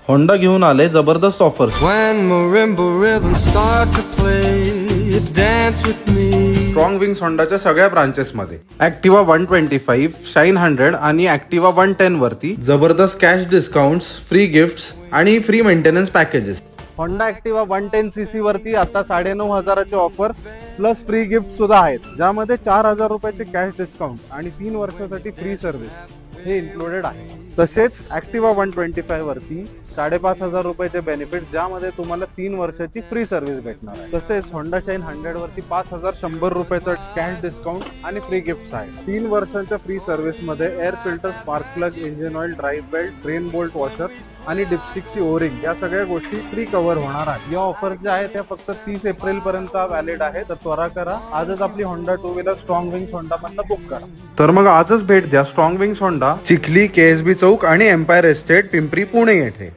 Honda घेऊन आले जबरदस्त ऑफर्स। स्ट्रॉंग विंग्स होंडाच्या सगळ्या ब्रांचेस मध्ये ऍक्टिवा 125, शाईन 100 आणि ऍक्टिवा 110 वरती जबरदस्त कॅश डिस्काउंट्स, फ्री गिफ्ट्स आणि free maintenance packages. Honda Activa 110cc वरती आता 9,500चे ऑफर्स प्लस फ्री गिफ्ट सुद्धा आहेत, ज्यामध्ये 4,000 रुपयाचे कॅश डिस्काउंट आणि 3 वर्षासाठी फ्री सर्व्हिस हे इन्क्लुडेड आहे। तसेच ऍक्टिवा 125 वरती 5,500 रुपयाचे बेनिफिट, ज्यामध्ये तुम्हाला 3 वर्षाची फ्री सर्व्हिस भेटणार आहे। तसेच होंडा शाईन 100 वरती 5,100 रुपयाचा कॅश डिस्काउंट आणि फ्री गिफ्ट्स आहे। 3 वर्षांच्या फ्री सर्व्हिस मध्ये air filter, spark plug, engine oil, drive belt, train bolt washer आणि डिपस्टिकची ओरिंग या सगळ्या गोष्टी फ्री कव्हर होणार आहेत। या ऑफर्स ज्या आहेत त्या फक्त 30 एप्रिल पर्यंत व्हॅलिड आहे, तर त्वरा करा, आजच आपली Honda two wheeler strong wings Honda मधनं बुक करा। तर मग आजच भेट द्या strong wings Honda, Chikhli, KSB चौक आणि एम्पायर एस्टेट, पिंपरी, पुणे येथे।